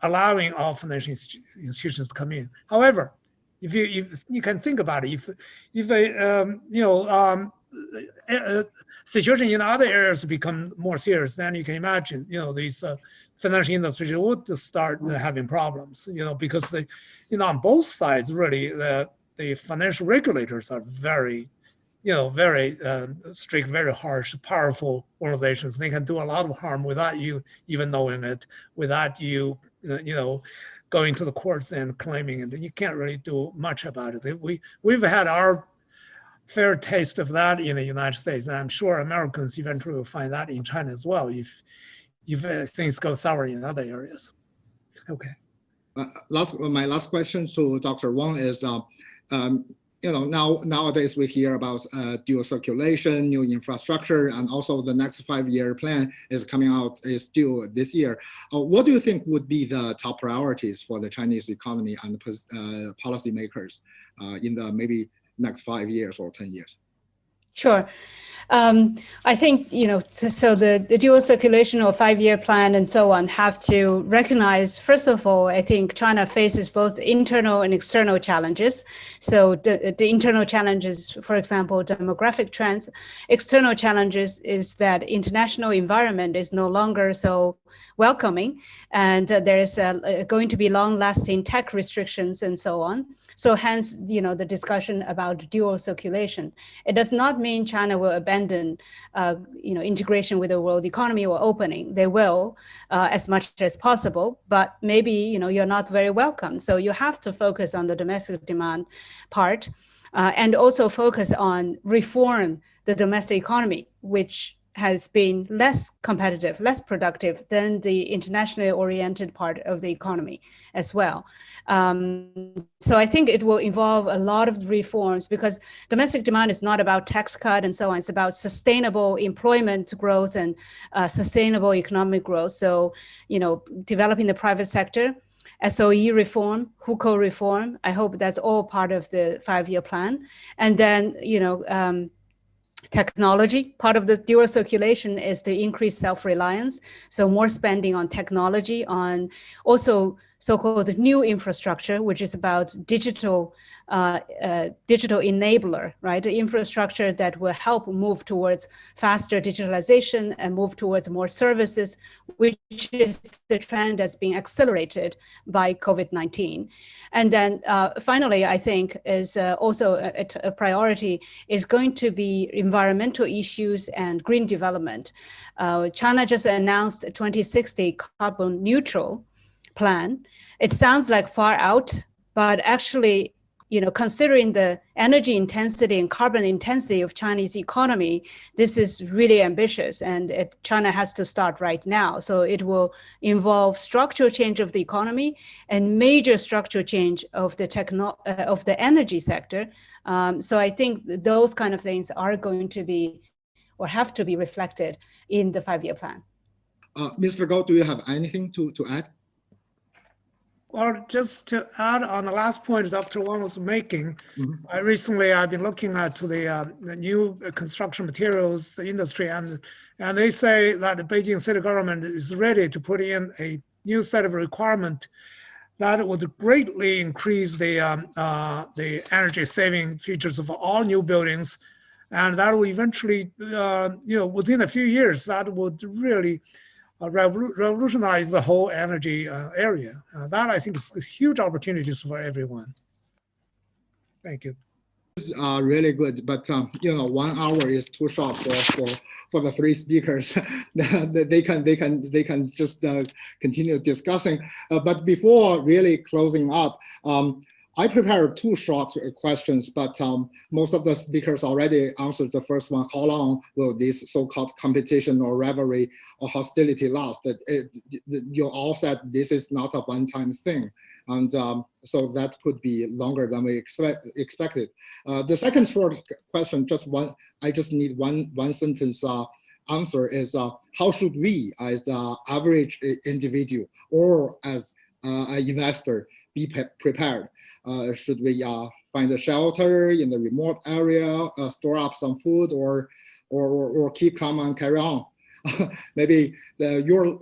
allowing all financial institutions to come in. However, if you can think about it, if a situation in other areas become more serious, then you can imagine, these financial industries would start having problems, because on both sides, really, the financial regulators are very, very strict, very harsh, powerful organizations. They can do a lot of harm without you even knowing it, without you, going to the courts and claiming it. You can't really do much about it. We've had our fair taste of that in the United States, and I'm sure Americans eventually will find that in China as well if things go sour in other areas. Okay. My last question to Dr. Wang is, nowadays we hear about dual circulation, new infrastructure, and also the next 5-year plan is coming out, is due this year. What do you think would be the top priorities for the Chinese economy and policymakers in the maybe next 5 years or 10 years? Sure. I think, so the dual circulation or 5-year plan and so on have to recognize, first of all, I think China faces both internal and external challenges. So the internal challenges, for example, demographic trends. External challenges is that international environment is no longer so welcoming, and there is going to be long-lasting tech restrictions and so on. So hence, the discussion about dual circulation. It does not mean China will abandon, integration with the world economy or opening. They will, as much as possible, but maybe, you're not very welcome. So you have to focus on the domestic demand part, and also focus on reform the domestic economy, which has been less competitive, less productive than the internationally oriented part of the economy as well. So I think it will involve a lot of reforms, because domestic demand is not about tax cut and so on. It's about sustainable employment growth and sustainable economic growth. So, developing the private sector, SOE reform, hukou reform. I hope that's all part of the 5-year plan. And then, technology. Part of the dual circulation is the increased self-reliance. So more spending on technology, on also so-called new infrastructure, which is about digital enabler, right? The infrastructure that will help move towards faster digitalization and move towards more services, which is the trend that's being accelerated by COVID-19. And then finally, I think is also a priority is going to be environmental issues and green development. China just announced a 2060 carbon neutral plan. It sounds like far out, but actually, considering the energy intensity and carbon intensity of Chinese economy, this is really ambitious, and China has to start right now. So it will involve structural change of the economy and major structural change of the energy sector. So I think those kind of things are going to be or have to be reflected in the 5-year plan. Mr. Gao, do you have anything to add? Well, just to add on the last point Dr. Wang was making, recently I've been looking at the new construction materials industry, and they say that the Beijing city government is ready to put in a new set of requirements that would greatly increase the energy saving features of all new buildings, and that will eventually, within a few years, that would really revolutionize the whole energy area. That I think is huge opportunities for everyone. Thank you. This is really good, but 1 hour is too short for the 3 speakers. they can just continue discussing. But before really closing up, I prepared 2 short questions, but most of the speakers already answered the first one. How long will this so-called competition or rivalry or hostility last? You all said this is not a one-time thing. And so that could be longer than we expected. The second short question, I just need one sentence answer is, how should we as an average individual or as an investor be prepared? Should we find a shelter in the remote area, store up some food, or keep calm and carry on? Maybe your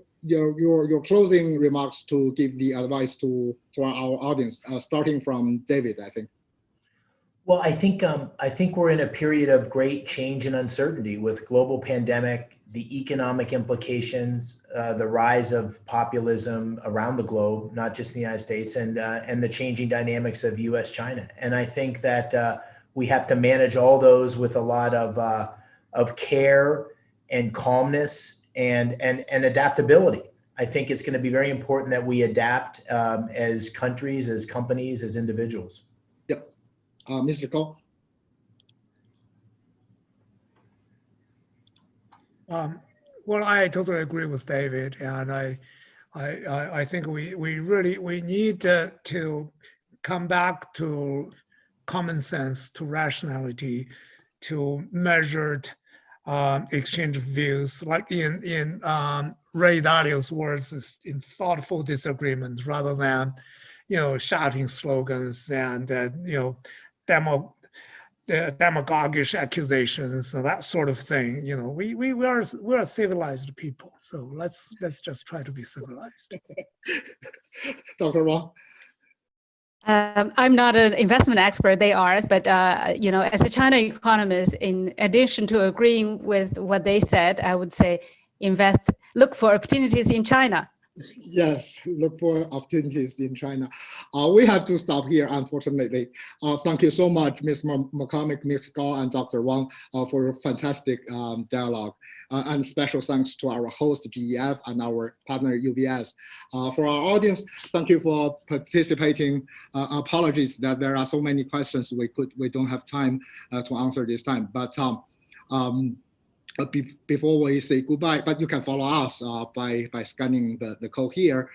closing remarks to give the advice to our audience, starting from David, I think. Well, I think we're in a period of great change and uncertainty with global pandemic, the economic implications, the rise of populism around the globe, not just in the United States, and the changing dynamics of U.S.-China. And I think that we have to manage all those with a lot of care and calmness and adaptability. I think it's going to be very important that we adapt as countries, as companies, as individuals. Yep. Mr. Gao? Well, I totally agree with David, and I think we need to come back to common sense, to rationality, to measured exchange of views, like in Ray Dalio's words, in thoughtful disagreements, rather than shouting slogans and demagogish accusations and that sort of thing. We are civilized people, so let's just try to be civilized. Dr. Wang? I'm not an investment expert, they are, but as a China economist, in addition to agreeing with what they said, I would say look for opportunities in China. Yes, look for opportunities in China. We have to stop here, unfortunately. Thank you so much, Ms. McCormick, Ms. Gao, and Dr. Wang for a fantastic dialogue. And special thanks to our host, GEF, and our partner, UBS. For our audience, thank you for participating. Apologies that there are so many questions we don't have time to answer this time. But before we say goodbye, but you can follow us by scanning the code here.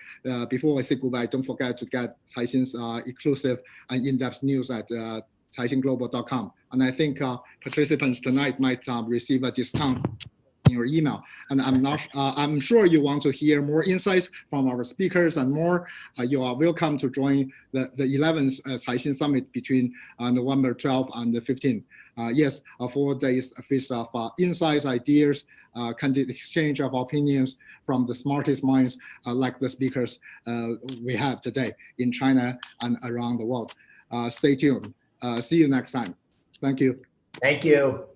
Before we say goodbye, don't forget to get Caixin's exclusive and in-depth news at caixinglobal.com. And I think participants tonight might receive a discount in your email. And I'm sure you want to hear more insights from our speakers and more. You are welcome to join the 11th Caixin Summit between November 12th and the 15th. Yes, for this feast of insights, ideas, candid exchange of opinions from the smartest minds like the speakers we have today in China and around the world. Stay tuned. See you next time. Thank you. Thank you.